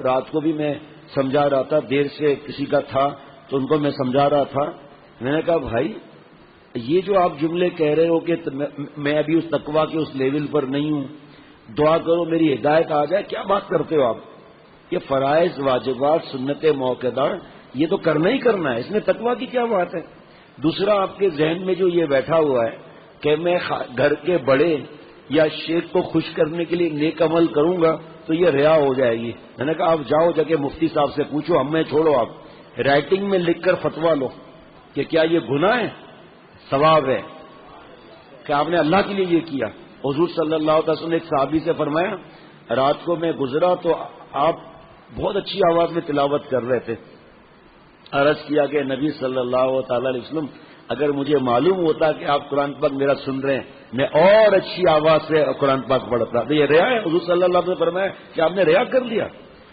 رات کو بھی میں سمجھا رہا تھا، دیر سے کسی کا تھا تو ان کو میں سمجھا رہا تھا. میں نے کہا بھائی یہ جو آپ جملے کہہ رہے ہو کہ میں ابھی اس تقویٰ کے اس لیول پر نہیں ہوں، دعا کرو میری ہدایت آ جائے، کیا بات کرتے ہو آپ؟ یہ فرائض، واجبات، سنت موقعہ یہ تو کرنا ہی کرنا ہے، اس میں تقویٰ کی کیا بات ہے؟ دوسرا آپ کے ذہن میں جو یہ بیٹھا ہوا ہے کہ میں گھر کے بڑے یا شیخ کو خوش کرنے کے لیے نیک عمل کروں گا تو یہ ریا ہو جائے گی. میں نے کہا آپ جاؤ جا کے مفتی صاحب سے پوچھو، ہمیں چھوڑو، آپ رائٹنگ میں لکھ کر فتوا لو کہ کیا یہ گناہ ہے، ثواب ہے کہ آپ نے اللہ کے لیے یہ کیا. حضور صلی اللہ علیہ وسلم نے ایک صحابی سے فرمایا رات کو میں گزرا تو آپ بہت اچھی آواز میں تلاوت کر رہے تھے. عرض کیا کہ نبی صلی اللہ تعالی علیہ وسلم اگر مجھے معلوم ہوتا کہ آپ قرآن پاک میرا سن رہے ہیں میں اور اچھی آواز سے قرآن پاک پڑھتا. تو یہ ریا ہے؟ حضور صلی اللہ علیہ وسلم نے فرمایا کہ آپ نے ریا کر لیا.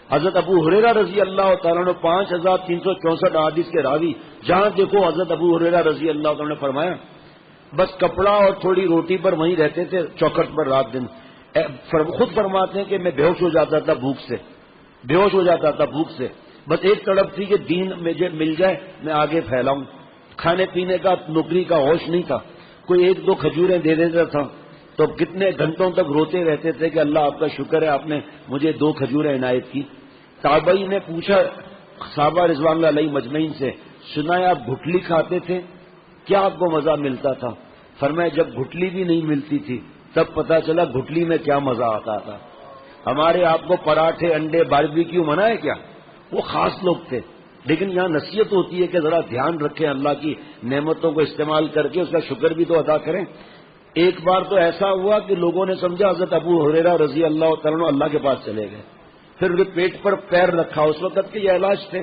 حضرت ابو ہریرہ رضی اللہ تعالیٰ نے 5364 احادیث کے راوی، جہاں دیکھو حضرت ابو ہریرہ رضی اللہ تعالیٰ نے فرمایا بس کپڑا اور تھوڑی روٹی پر وہیں رہتے تھے چوکھٹ پر رات دن. خود فرماتے ہیں کہ میں بے ہوش ہو جاتا تھا بھوک سے، بے ہوش ہو جاتا تھا بھوک سے. بس ایک تڑپ تھی کہ دین مجھے مل جائے میں آگے پھیلاؤں. کھانے پینے کا، نوکری کا ہوش نہیں تھا. کوئی ایک دو کھجوریں دے دیتا تھا تو کتنے گھنٹوں تک روتے رہتے تھے کہ اللہ آپ کا شکر ہے آپ نے مجھے 2 کھجوریں عنایت کی. تابعی نے پوچھا صحابہ رضوان اللہ علیہ مجمعین سے، سنا ہے آپ گھٹلی کھاتے تھے، کیا آپ کو مزہ ملتا تھا؟ فرمایا جب گھٹلی بھی نہیں ملتی تھی تب پتا چلا گھٹلی میں کیا مزہ آتا تھا. ہمارے آپ کو پراٹھے، انڈے، باربیکیو منع ہے کیا؟ وہ خاص لوگ تھے. لیکن یہاں نصیحت ہوتی ہے کہ ذرا دھیان رکھیں، اللہ کی نعمتوں کو استعمال کر کے اس کا شکر بھی تو ادا کریں. ایک بار تو ایسا ہوا کہ لوگوں نے سمجھا حضرت ابو ہریرہ رضی اللہ تعالیٰ اللہ کے پاس چلے گئے. پھر پیٹ پر پیر رکھا، اس وقت کے یہ علاج تھے،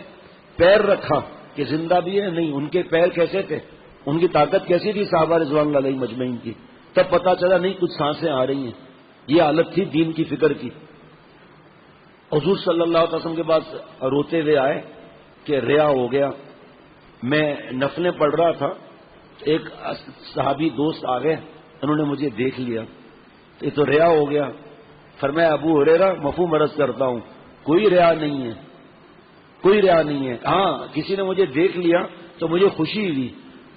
پیر رکھا کہ زندہ بھی ہے نہیں. ان کے پیر کیسے تھے، ان کی طاقت کیسی تھی صحابہ رضوان اللہ علیہ مجمعین کی؟ تب پتا چلا نہیں کچھ سانسیں آ رہی ہیں. یہ حالت تھی دین کی فکر کی. حضور صلی اللہ علیہ وسلم کے پاس روتے ہوئے آئے کہ ریا ہو گیا. میں نفلیں پڑھ رہا تھا، ایک صحابی دوست آ گئے، انہوں نے مجھے دیکھ لیا، یہ تو ریا ہو گیا. فرمایا ابو ہریرہ مفہوم عرض کرتا ہوں کوئی ریا نہیں ہے، کوئی ریا نہیں ہے. ہاں کسی نے مجھے دیکھ لیا تو مجھے خوشی ہوئی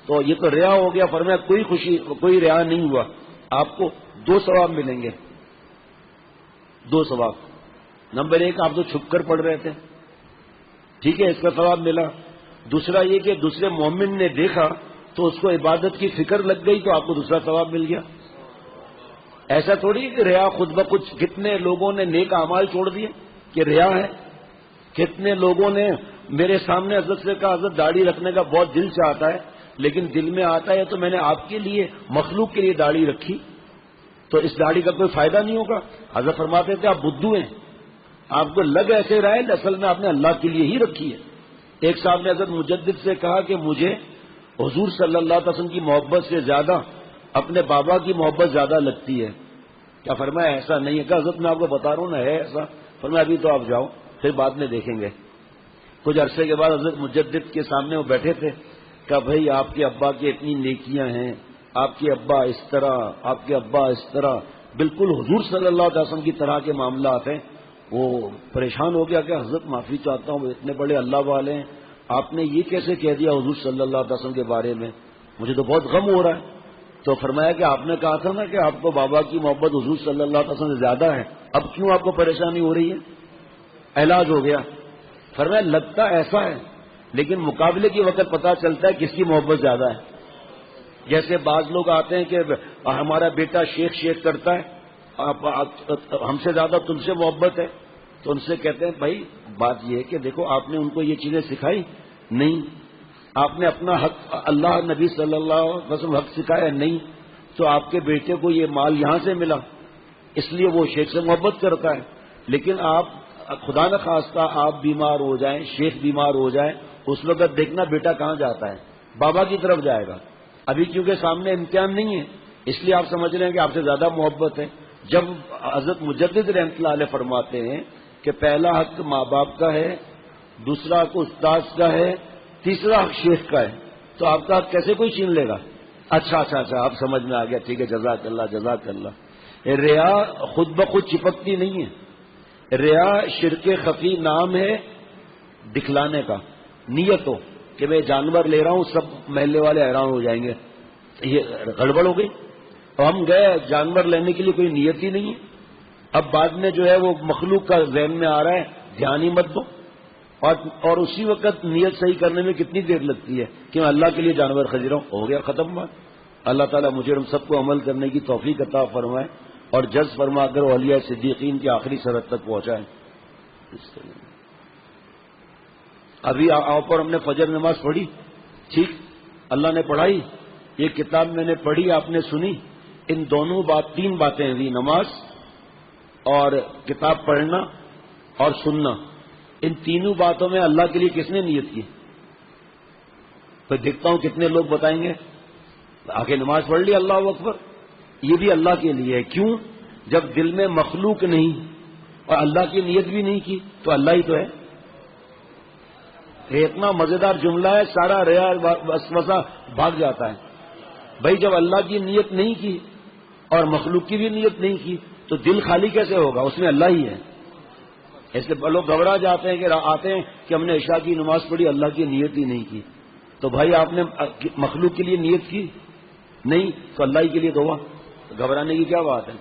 تو یہ تو ریا ہو گیا. فرمایا کوئی خوشی، کوئی ریا نہیں ہوا. آپ کو 2 ثواب ملیں گے، 2 ثواب. نمبر 1 آپ تو چھپ کر پڑھ رہے تھے، ٹھیک ہے، اس کا ثواب ملا. دوسرا یہ کہ دوسرے مومن نے دیکھا تو اس کو عبادت کی فکر لگ گئی تو آپ کو دوسرا ثواب مل گیا. ایسا تھوڑی کہ ریا خود بخود. کتنے لوگوں نے نیک اعمال چھوڑ دیے کہ ریا ہے. کتنے لوگوں نے میرے سامنے حضرت سے کہا حضرت داڑھی رکھنے کا بہت دل چاہتا ہے لیکن دل میں آتا ہے تو میں نے آپ کے لیے، مخلوق کے لیے داڑھی رکھی تو اس داڑھی کا کوئی فائدہ نہیں ہوگا. حضرت فرماتے تھے آپ بدھو ہیں، آپ کو لگ ایسے رہا ہے اصل میں آپ نے اللہ کے لیے ہی رکھی ہے. ایک صاحب نے حضرت مجدد سے کہا کہ مجھے حضور صلی اللہ علیہ وسلم کی محبت سے زیادہ اپنے بابا کی محبت زیادہ لگتی ہے. کیا فرمایا ایسا نہیں ہے؟ کہ حضرت میں آپ کو بتا رہا ہوں نا ہے ایسا. فرمایا ابھی تو آپ جاؤ پھر بعد میں دیکھیں گے. کچھ عرصے کے بعد حضرت مجدد کے سامنے وہ بیٹھے تھے، کہا بھائی آپ کے ابا کی اتنی نیکیاں ہیں، آپ کے ابا اس طرح، آپ کے ابا اس طرح، بالکل حضور صلی اللہ علیہ وسلم کی طرح کے معاملات ہیں. وہ پریشان ہو گیا کہ حضرت معافی چاہتا ہوں، اتنے بڑے اللہ والے ہیں، آپ نے یہ کیسے کہہ دیا حضور صلی اللہ علیہ وسلم کے بارے میں، مجھے تو بہت غم ہو رہا ہے. تو فرمایا کہ آپ نے کہا تھا نا کہ آپ کو بابا کی محبت حضور صلی اللہ علیہ وسلم سے زیادہ ہے، اب کیوں آپ کو پریشانی ہو رہی ہے؟ علاج ہو گیا. فرمایا لگتا ایسا ہے لیکن مقابلے کے وقت پتا چلتا ہے کس کی محبت زیادہ ہے. جیسے بعض لوگ آتے ہیں کہ ہمارا بیٹا شیخ شیخ کرتا ہے، ہم سے زیادہ تم سے محبت ہے، تو ان سے کہتے ہیں بھائی بات یہ ہے کہ دیکھو آپ نے ان کو یہ چیزیں سکھائی نہیں، آپ نے اپنا حق اللہ نبی صلی اللہ علیہ وسلم حق سکھایا نہیں، تو آپ کے بیٹے کو یہ مال یہاں سے ملا اس لیے وہ شیخ سے محبت کرتا ہے. لیکن آپ خدا نہ خواستہ آپ بیمار ہو جائیں، شیخ بیمار ہو جائیں، اس وقت دیکھنا بیٹا کہاں جاتا ہے، بابا کی طرف جائے گا. ابھی کیونکہ سامنے امتحان نہیں ہے اس لیے آپ سمجھ رہے ہیں کہ آپ سے زیادہ محبت ہے. جب حضرت مجدد رحمۃ اللہ علیہ فرماتے ہیں کہ پہلا حق ماں باپ کا ہے، دوسرا حق استاد کا ہے، تیسرا حق شیخ کا ہے، تو آپ کا حق کیسے کوئی چھین لے گا؟ اچھا آپ سمجھ میں آ گیا، ٹھیک ہے، جزاک اللہ جزاک اللہ. ریا خود بخود چپکتی نہیں ہے، ریا شرک خفی نام ہے دکھلانے کا. نیت ہو کہ میں جانور لے رہا ہوں، سب محلے والے حیران ہو جائیں گے، یہ گڑبڑ ہو گئی. اور ہم گئے جانور لینے کے لیے، کوئی نیت ہی نہیں ہے. اب بعد میں جو ہے وہ مخلوق کا ذہن میں آ رہا ہے، دھیان ہی مت دو. اور اسی وقت نیت صحیح کرنے میں کتنی دیر لگتی ہے کہ میں اللہ کے لیے جانور خرید رہا ہوں، ہو گیا ختم بات. اللہ تعالیٰ مجھے ہم سب کو عمل کرنے کی توفیق عطا فرمائے اور جذب فرما کر اولیاء صدیقین کی آخری سرحد تک پہنچائے. ابھی آپ اور ہم نے فجر نماز پڑھی، ٹھیک، اللہ نے پڑھائی، یہ کتاب میں نے پڑھی، آپ نے سنی. ان دونوں تین باتیں ہوئی، نماز اور کتاب پڑھنا اور سننا. ان تینوں باتوں میں اللہ کے لیے کس نے نیت کی؟ تو دیکھتا ہوں کتنے لوگ بتائیں گے آگے نماز پڑھ لی، اللہ اکبر. یہ بھی اللہ کے لیے ہے. کیوں؟ جب دل میں مخلوق نہیں اور اللہ کی نیت بھی نہیں کی تو اللہ ہی تو ہے. اتنا مزیدار جملہ ہے، سارا ریا وسوسہ بھاگ جاتا ہے. بھائی جب اللہ کی نیت نہیں کی اور مخلوق کی بھی نیت نہیں کی تو دل خالی کیسے ہوگا؟ اس میں اللہ ہی ہے. اس لیے لوگ گھبرا جاتے ہیں کہ آتے ہیں کہ ہم نے عشاء کی نماز پڑھی، اللہ کی نیت ہی نہیں کی. تو بھائی آپ نے مخلوق کے لیے نیت کی نہیں تو اللہ ہی کے لیے دعا، گھبرانے کی کیا بات ہے؟